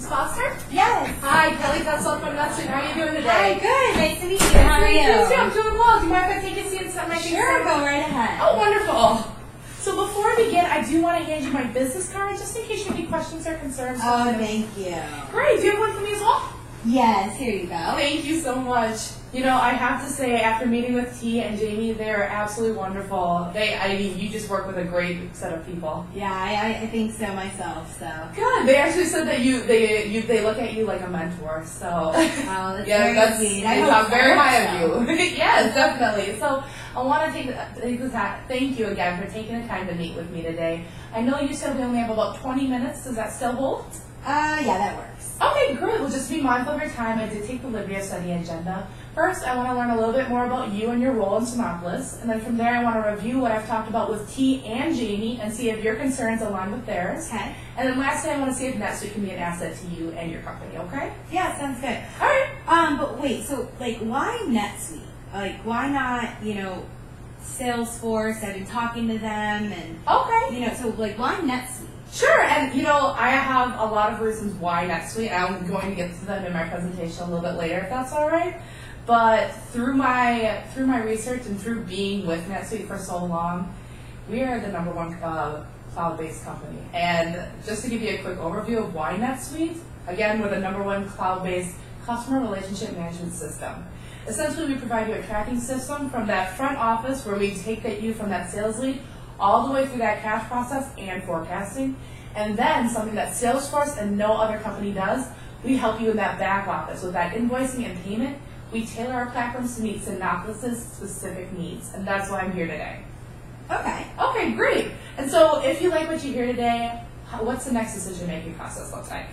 Mrs. Foster? Yes. Hi, Kelly Tetzlaff from NetSuite. How are you doing today? Hi, good. Nice to meet you. How are you? I'm doing well. Do you mind if I take a seat and set my things Sure, down? go right ahead. Oh, wonderful. So before I begin, I do want to hand you my business card just in case you have any questions or concerns. Oh, thank you. Great. Do you have one for me as well? Yes, here you go. Thank you so much. You know, I have to say, after meeting with T and Jamie, they're absolutely wonderful. You just work with a great set of people. Yeah, I think so myself, so. Good. They actually said that they look at you like a mentor, so. Oh, that's yeah, very sweet. They talk very high of you. Yes, definitely. So I want to thank you again for taking the time to meet with me today. I know you said we only have about 20 minutes. Does that still hold? Yeah, that works. Okay, great. Well, just be mindful of your time. I did take the liberty of studying agenda. First, I want to learn a little bit more about you and your role in Sinopolis, and then from there, I want to review what I've talked about with T and Jamie and see if your concerns align with theirs. Okay. And then lastly, I want to see if NetSuite can be an asset to you and your company. Okay? Yeah, sounds good. All right. But wait, so like, why NetSuite? Like, why not, Salesforce? I've been talking to them, and Okay. so like, why NetSuite? Sure, and I have a lot of reasons why NetSuite. I'm going to get to them in my presentation a little bit later, if that's all right. But through my research and through being with NetSuite for so long, we are the #1 cloud-based company. And just to give you a quick overview of why NetSuite, again, we're the #1 cloud-based customer relationship management system. Essentially, we provide you a tracking system from that front office where we take you from that sales lead all the way through that cash process and forecasting. And then something that Salesforce and no other company does, we help you in that back office with that invoicing and payment. We tailor our platforms to meet Sinopolis' specific needs, and that's why I'm here today. Okay. Okay, great. And so if you like what you hear today, what's the next decision-making process look like?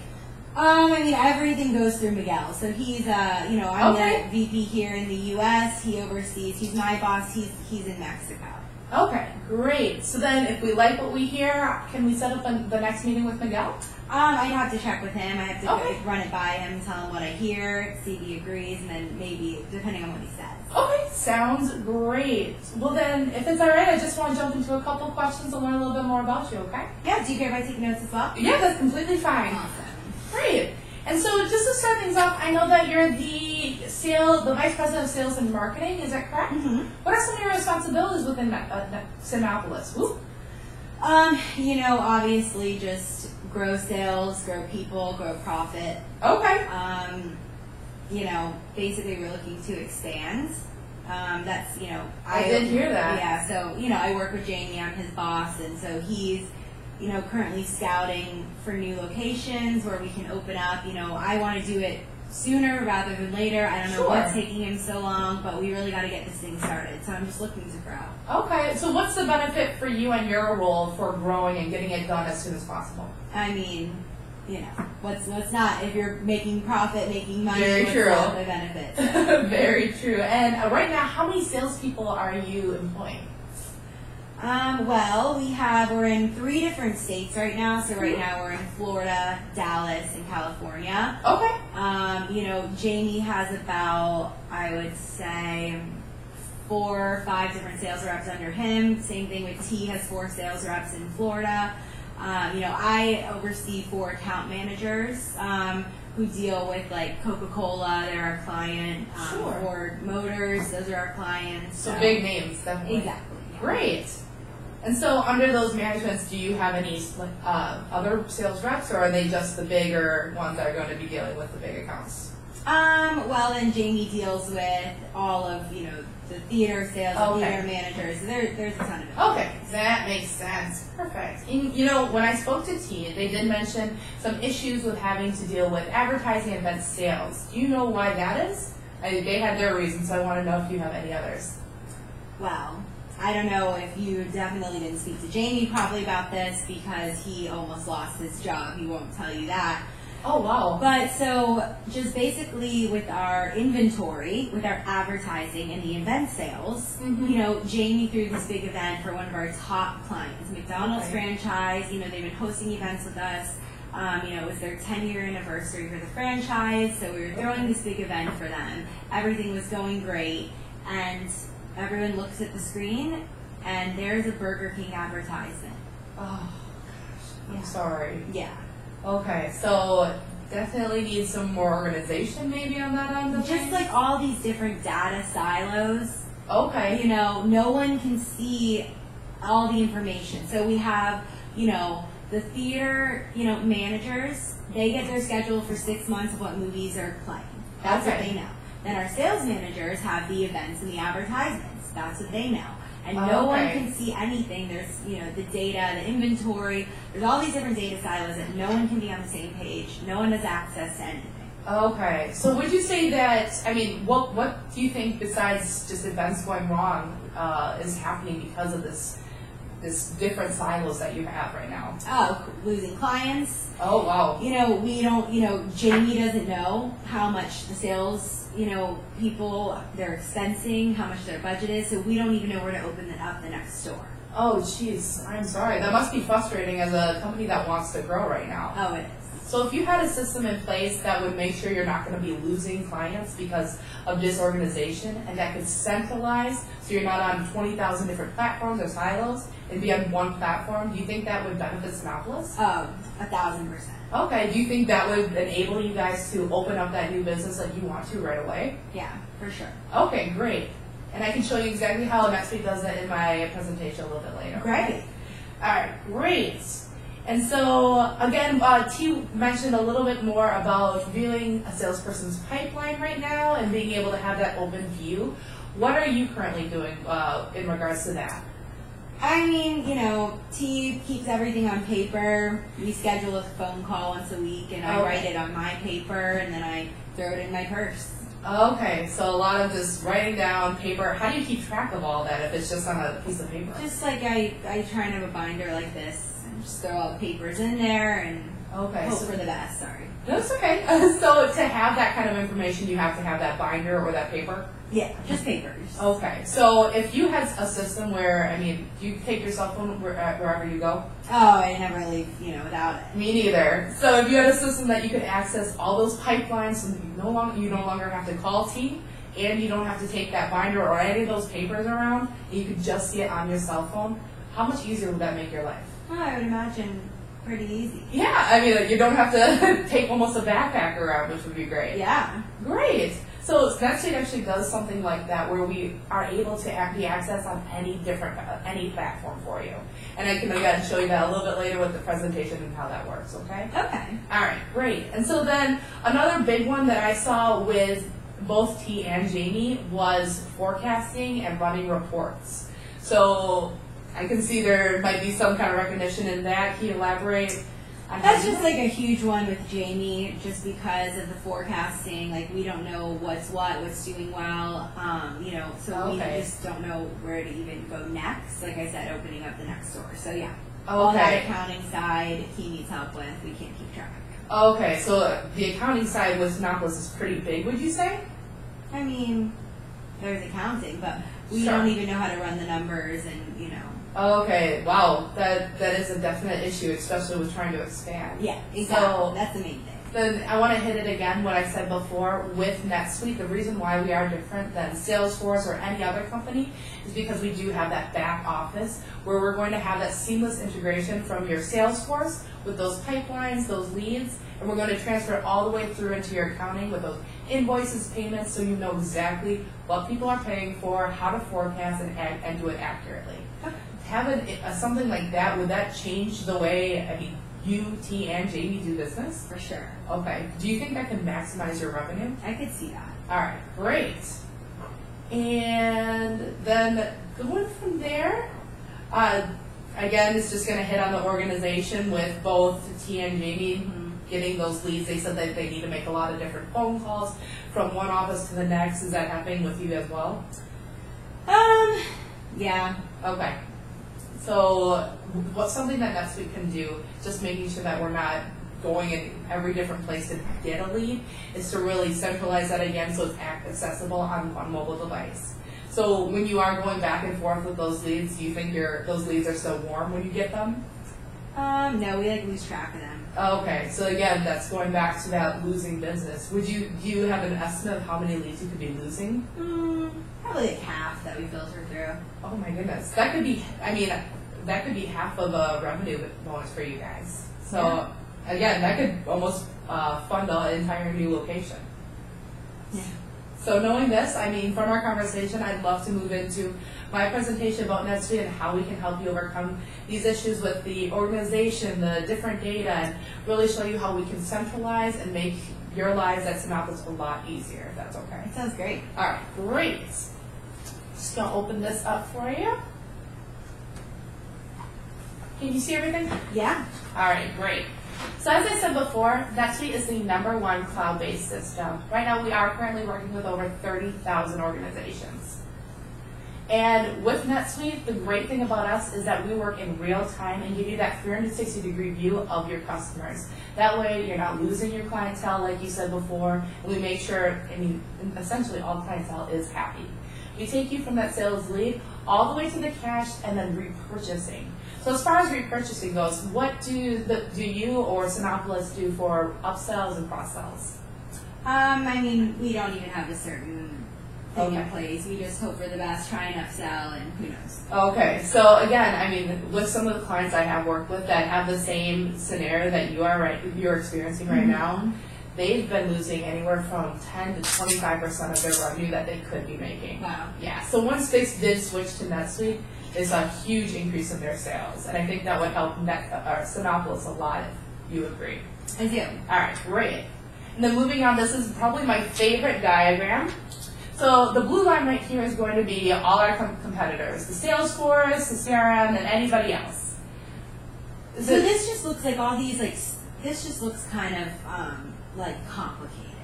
Everything goes through Miguel. So he's, I'm the VP here in the U.S. He oversees, he's my boss, he's in Mexico. Okay, great. So then if we like what we hear, can we set up the next meeting with Miguel? I'd have to check with him. I have to run it by him, tell him what I hear, see if he agrees, and then maybe, depending on what he says. Okay, sounds great. Well then, if it's all right, I just want to jump into a couple questions and learn a little bit more about you, okay? Yeah, do you care if I take notes as well? Yeah, that's completely fine. Awesome. Great. And so just to start things off, I know that you're the Vice President of Sales and Marketing, is that correct? Mm-hmm. What are some of your responsibilities within Sinopolis? Obviously just grow sales, grow people, grow profit. Okay. Basically we're looking to expand. That's, I did hear that. Yeah, so, I work with Jamie, I'm his boss, and so he's, currently scouting for new locations where we can open up. I want to do it sooner rather than later. I don't know what's taking him so long, but we really got to get this thing started. So I'm just looking to grow. Okay, so what's the benefit for you and your role for growing and getting it done as soon as possible? What's not, if you're making profit, making money, Very what's true. not the benefit? Very true. And right now, how many salespeople are you employing? We're in 3 different states right now. So right now we're in Florida, Dallas, and California. Okay. Jamie has about, I would say, 4 or 5 different sales reps under him. Same thing with T, has 4 sales reps in Florida. I oversee 4 account managers who deal with like Coca-Cola, they're our client. Ford Motors, those are our clients. So big names, definitely. Exactly. Yeah. Great. And so under those managements, do you have any other sales reps, or are they just the bigger ones that are going to be dealing with the big accounts? Then Jamie deals with all of, the theater sales, theater managers. So there's a ton of it. Okay, that makes sense. Perfect. And, when I spoke to T, they did mention some issues with having to deal with advertising and event sales. Do you know why that is? They had their reasons, so I want to know if you have any others. Well, I don't know if you definitely didn't speak to Jamie probably about this because he almost lost his job. He won't tell you that. Oh, wow. But so just basically with our inventory, with our advertising and the event sales, Jamie threw this big event for one of our top clients, McDonald's franchise. They've been hosting events with us. It was their 10-year anniversary for the franchise, so we were throwing this big event for them. Everything was going great, and everyone looks at the screen, and there's a Burger King advertisement. Oh, gosh. I'm sorry. Yeah. Okay, so definitely need some more organization maybe on that end of Just things. like all these different data silos. Okay. You know, no one can see all the information. So we have, you know, the theater, you know, managers, they get their schedule for 6 months of what movies are playing. That's what they know. Then our sales managers have the events and the advertisements. That's what they know. And no one can see anything. There's, you know, the data, the inventory. There's all these different data silos that no one can be on the same page. No one has access to anything. Okay. So would you say that, I mean, what do you think besides just events going wrong is happening because of this different silos that you have right now? Oh, losing clients. Oh, wow. You know, we don't, you know, Jamie doesn't know how much the sales, you know, people, they're expensing, how much their budget is, so we don't even know where to open up the next store. Oh, jeez. I'm sorry. That must be frustrating as a company that wants to grow right now. Oh, it is. So if you had a system in place that would make sure you're not going to be losing clients because of disorganization, and that could centralize so you're not on 20,000 different platforms or silos and be on one platform, do you think that would benefit Sinopolis? 1,000%. Okay, do you think that would enable you guys to open up that new business that you want to right away? Yeah, for sure. Okay, great. And I can show you exactly how NetSuite does that in my presentation a little bit later. Great. Okay? All right, great. And so, again, T mentioned a little bit more about viewing a salesperson's pipeline right now and being able to have that open view. What are you currently doing in regards to that? I mean, you know, T keeps everything on paper. We schedule a phone call once a week, and I write it on my paper, and then I throw it in my purse. Okay, so a lot of just writing down paper. How do you keep track of all that if it's just on a piece of paper? Just like I try and have a binder like this. Just throw all the papers in there and hope for the best. Sorry. That's okay. So to have that kind of information, you have to have that binder or that paper? Yeah, just papers. Okay. So if you had a system where, I mean, do you take your cell phone wherever you go? Oh, I never leave, you know, without it. Me neither. So if you had a system that you could access all those pipelines, so you no longer have to call T, and you don't have to take that binder or any of those papers around, and you could just see it on your cell phone, how much easier would that make your life? Oh, I would imagine pretty easy. Yeah, I mean, you don't have to take almost a backpack around, which would be great. Yeah. Great. So NetSuite actually does something like that where we are able to be accessed on any platform for you. And I can again show you that a little bit later with the presentation and how that works, okay? Okay. All right, great. And so then another big one that I saw with both T and Jamie was forecasting and running reports. So I can see there might be some kind of recognition in that. Can you elaborate on That's just like a huge one with Jamie, just because of the forecasting. Like, we don't know what's doing well, you know, so we just don't know where to even go next. Like I said, opening up the next store. So yeah, all that accounting side he needs help with. We can't keep track. Okay, so the accounting side with Sinopolis is pretty big, would you say? I mean, there's accounting, but we don't even know how to run the numbers, and you know. Okay, wow, that is a definite issue, especially with trying to expand. Yeah, exactly. So that's the main thing. Then I want to hit it again, what I said before with NetSuite. The reason why we are different than Salesforce or any other company is because we do have that back office where we're going to have that seamless integration from your Salesforce with those pipelines, those leads, and we're going to transfer it all the way through into your accounting with those invoices, payments, so you know exactly what people are paying for, how to forecast, and do it accurately. Having something like that, would that change the way, I mean, you, T, and Jamie do business? For sure. Okay. Do you think that can maximize your revenue? I could see that. All right, great. And then going from there, again, it's just going to hit on the organization with both T and Jamie getting those leads. They said that they need to make a lot of different phone calls from one office to the next. Is that happening with you as well? Yeah. Okay. So what's something that NetSuite can do, just making sure that we're not going in every different place to get a lead, is to really centralize that again so it's accessible on one mobile device. So when you are going back and forth with those leads, do you think those leads are still warm when you get them? No, we lose track of them. Okay, so again, that's going back to that losing business. Do you have an estimate of how many leads you could be losing? Probably like half that we filter through. Oh my goodness, that could be half of a revenue bonus for you guys. So again, that could almost fund an entire new location. Yeah. So knowing this, I mean, from our conversation, I'd love to move into my presentation about NetSuite and how we can help you overcome these issues with the organization, the different data, and really show you how we can centralize and make your lives at Synopsys a lot easier, if that's okay. That sounds great. All right, great. Just gonna open this up for you. Can you see everything? Yeah. All right, great. So as I said before, NetSuite is the #1 cloud-based system. Right now we are currently working with over 30,000 organizations. And with NetSuite, the great thing about us is that we work in real time and give you that 360-degree view of your customers. That way you're not losing your clientele like you said before, and we make sure, essentially all clientele is happy. We take you from that sales lead all the way to the cash and then repurchasing. So as far as repurchasing goes, what do you or Synopsys do for upsells and cross-sells? I mean, we don't even have a certain thing in Okay. place. We just hope for the best, try and upsell, and who knows. Okay, so again, I mean, with some of the clients I have worked with that have the same scenario that you're experiencing right now, they've been losing anywhere from 10 to 25% of their revenue that they could be making. Wow. Yeah, so once they did switch to NetSuite, they saw a huge increase in their sales, and I think that would help Synopsys a lot if you agree. I do. All right, great. And then moving on, this is probably my favorite diagram. So the blue line right here is going to be all our competitors, the Salesforce, the CRM, and anybody else. So this just looks like all these, like, this just looks kind of, like, complicated.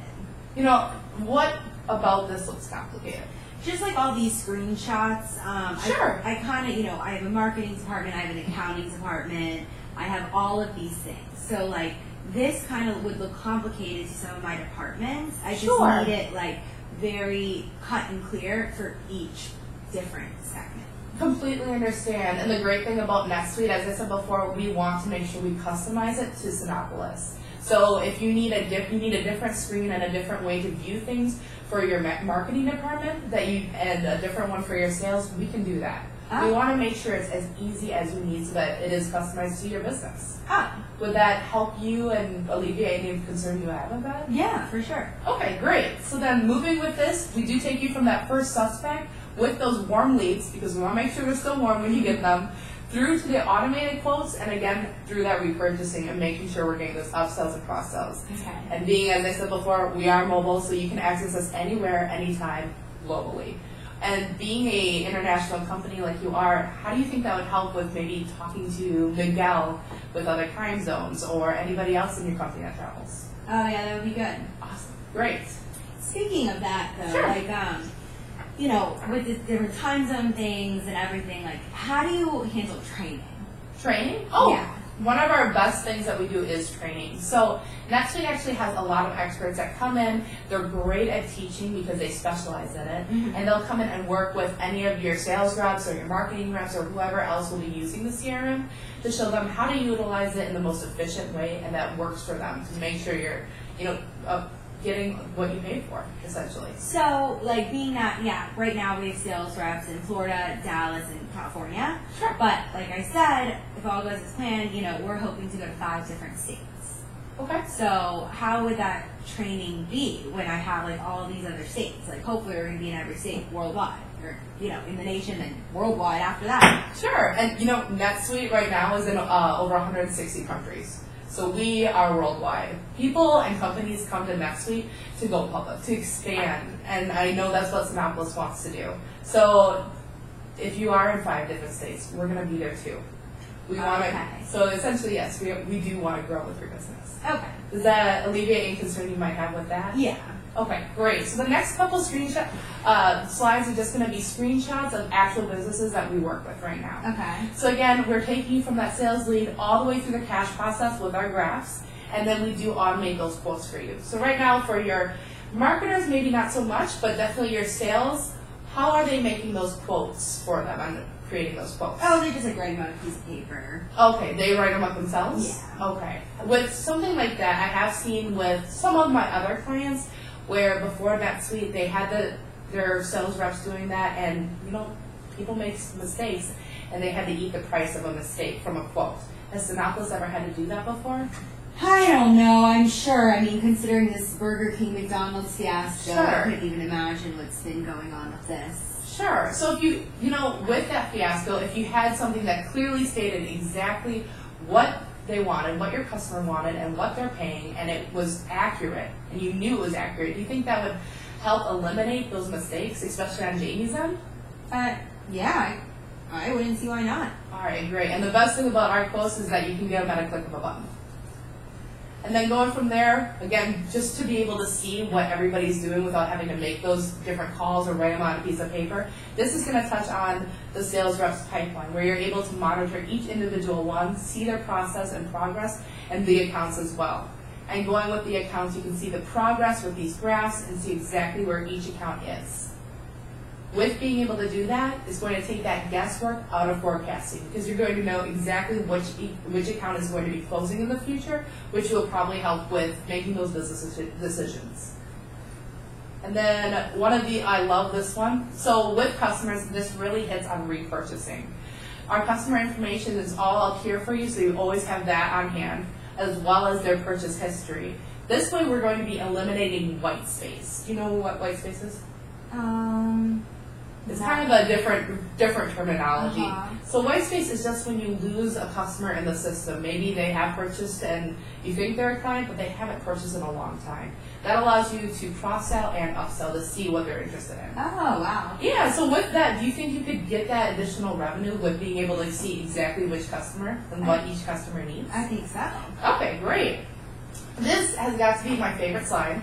You know, what about this looks complicated? Just like all these screenshots. Sure. I kind of, I have a marketing department, I have an accounting department, I have all of these things. So, like, this kind of would look complicated to some of my departments. I just Sure. need it, like, very cut and clear for each different segment. Completely understand. And the great thing about NetSuite, as I said before, we want to make sure we customize it to Synopsys. So if you need a different screen and a different way to view things for your marketing department and a different one for your sales, we can do that. We want to make sure it's as easy as you need so that it is customized to your business. Would that help you and alleviate any concern you have with that? Yeah, for sure. Okay, great. So then moving with this, we do take you from that first suspect with those warm leads, because we want to make sure they're still warm when you get them, through to the automated quotes, and again, through that repurchasing and making sure we're getting those upsells and cross-sells. Okay. And being, as I said before, we are mobile, so you can access us anywhere, anytime, globally. And being a international company like you are, how do you think that would help with maybe talking to Miguel with other time zones or anybody else in your company that travels? Oh yeah, that would be good. Awesome. Great. Speaking of that though, Sure. like with the different time zone things and everything, like how do you handle training? Training? Oh, Yeah. One of our best things that we do is training. So NetSuite actually has a lot of experts that come in. They're great at teaching because they specialize in it. And they'll come in and work with any of your sales reps or your marketing reps or whoever else will be using the CRM to show them how to utilize it in the most efficient way and that works for them to make sure you're, getting what you paid for, essentially. So, like being that, right now we have sales reps in Florida, Dallas, and California. Sure. But like I said, if all goes as planned, we're hoping to go to 5 different states. Okay. So how would that training be when I have like all these other states? Like hopefully we're going to be in every state worldwide, or in the nation and worldwide after that. Sure. And NetSuite right now is in over 160 countries. So we are worldwide. People and companies come to NetSuite to go public, to expand, and I know that's what Synopsys wants to do. So if you are in 5 different states, we're going to be there too. We want to. Okay. So essentially, yes, we do want to grow with your business. Okay. Does that alleviate any concern you might have with that? Yeah. Okay, great. So the next couple slides are just going to be screenshots of actual businesses that we work with right now. Okay. So again, we're taking you from that sales lead all the way through the cash process with our graphs, and then we do automate those quotes for you. So right now for your marketers, maybe not so much, but definitely your sales, how are they making those quotes for them and creating those quotes? Oh, they just like write them on a piece of paper. Okay, they write them up themselves? Yeah. Okay. With something like that, I have seen with some of my other clients where before NetSuite they had their sales reps doing that, and people make mistakes and they had to eat the price of a mistake from a quote. Has Synopsys ever had to do that before? I don't know. I'm sure. I mean, considering this Burger King McDonald's fiasco, Sure. I couldn't even imagine what's been going on with this. Sure. So if you know, with that fiasco, if you had something that clearly stated exactly what they wanted, what your customer wanted, and what they're paying, and it was accurate, and you knew it was accurate, do you think that would help eliminate those mistakes, especially on Jamie's end? Yeah, I wouldn't see why not. All right, great. And the best thing about our quotes is that you can get them at a click of a button. And then going from there, again, just to be able to see what everybody's doing without having to make those different calls or write them on a piece of paper, this is going to touch on the sales rep's pipeline, where you're able to monitor each individual one, see their process and progress, and the accounts as well. And going with the accounts, you can see the progress with these graphs and see exactly where each account is. With being able to do that, is going to take that guesswork out of forecasting, because you're going to know exactly which account is going to be closing in the future, which will probably help with making those business decisions. And then I love this one. So with customers, this really hits on repurchasing. Our customer information is all up here for you, so you always have that on hand, as well as their purchase history. This way, we're going to be eliminating white space. Do you know what white space is? It's kind of a different terminology. So white space is just when you lose a customer in the system. Maybe they have purchased and you think they're a client, but they haven't purchased in a long time. That allows you to cross-sell and upsell to see what they're interested in. Oh, wow. Yeah, so with that, do you think you could get that additional revenue with being able to see exactly which customer and what each customer needs? I think so. Okay, great. This has got to be my favorite slide,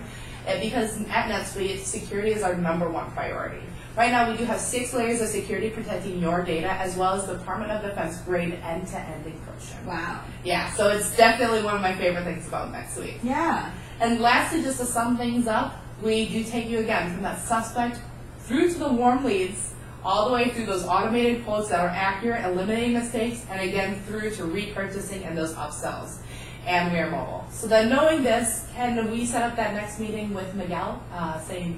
because at NetSuite, security is our #1 priority. Right now, we do have 6 layers of security protecting your data, as well as the Department of Defense grade end-to-end encryption. Wow. Yeah, so it's definitely one of my favorite things about NetSuite. Yeah. And lastly, just to sum things up, we do take you again from that suspect through to the warm leads, all the way through those automated quotes that are accurate, eliminating mistakes, and again through to repurchasing and those upsells. And we are mobile. So then knowing this, can we set up that next meeting with Miguel, say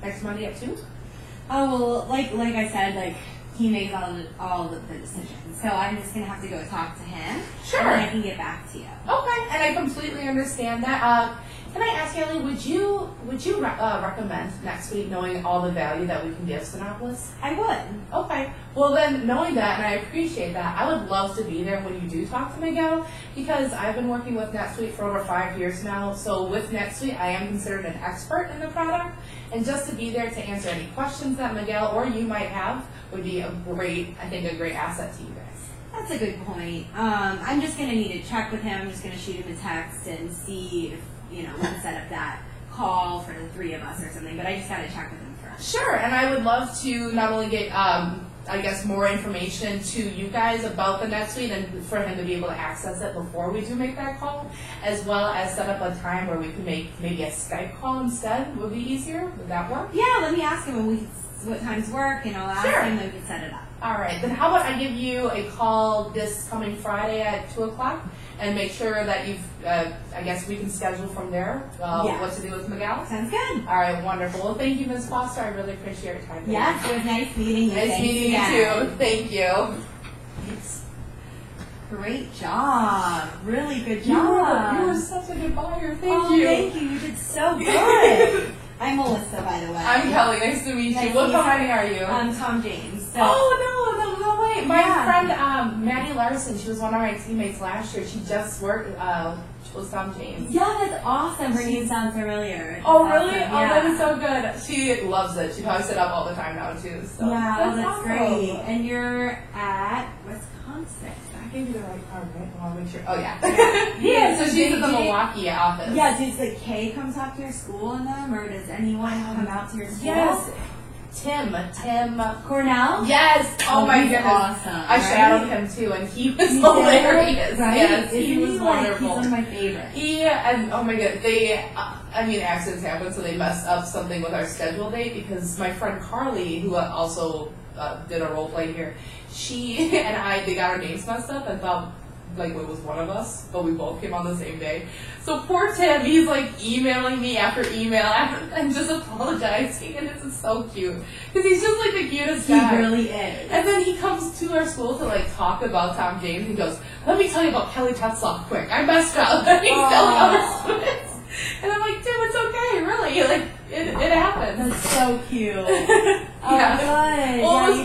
next Monday at 2? Oh, well, like I said, he makes all the decisions. So I'm just going to have to go talk to him. Sure. And then I can get back to you. Okay, and I completely understand that. Can I ask you, Ellie, would you recommend NetSuite knowing all the value that we can give Synopolis? I would. Okay. Well, then, knowing that, and I appreciate that, I would love to be there when you do talk to Miguel, because I've been working with NetSuite for over 5 years now. So with NetSuite, I am considered an expert in the product, and just to be there to answer any questions that Miguel or you might have would be a great asset to you guys. That's a good point. I'm just going to need to check with him. I'm just going to shoot him a text and see if, we can set up that call for the 3 of us or something, but I just got to check with him first. Sure, and I would love to not only get, more information to you guys about the NetSuite and for him to be able to access it before we do make that call, as well as set up a time where we can make maybe a Skype call instead. Would be easier? Would that work? Yeah, let me ask him what times work, and I'll ask him and we can set it up. All right, then how about I give you a call this coming Friday at 2 o'clock and make sure that you've, we can schedule from there what to do with Miguel? Sounds good. All right, wonderful. Well, thank you, Ms. Foster. I really appreciate your time. Yes, it was nice meeting you. Nice meeting you, too. Thank you. Thanks. Great job. Really good job. You were such a good buyer. Thank you. Thank you. You did so good. I'm Melissa, by the way. I'm Kelly. Nice to meet you. What company are you? I'm Tom James. So. Oh, no way. My friend, Maddie Larson, she was one of my teammates last year. She just worked, was Tom James. Yeah, that's awesome. Her name sounds familiar. Oh, really? Awesome. Oh, that is so good. She loves it. She probably sit up all the time now, too. So. Yeah, that's awesome. great. And you're at Wisconsin. I gave you the right card, right? I want to make sure. Oh, yeah. Yeah, so she's at the Milwaukee office. Yeah, does Kay come talk to your school in them, or does anyone come out to your school? Yes. Tim Cornell? Yes. Oh my goodness. Awesome. I shadowed him too, and he was hilarious. Right? Yes, he was wonderful. He's one of my favorites. And oh my god, accidents happen, so they messed up something with our schedule date because my friend Carly, who also did a role play here, she and they got our names messed up and thought like it was one of us, but we both came on the same day. So poor Tim, he's like emailing me after email and just apologizing, and this is so cute because he's just like the cutest guy. He really is. And then he comes to our school to like talk about Tom James. He goes, "Let me tell you about Kelly Tetzlaff quick. I messed up." And he's telling other students, and I'm like, "Tim, it's okay, really. Like it happened." That's so cute. Oh, Yeah. good. Well, Yeah, it was you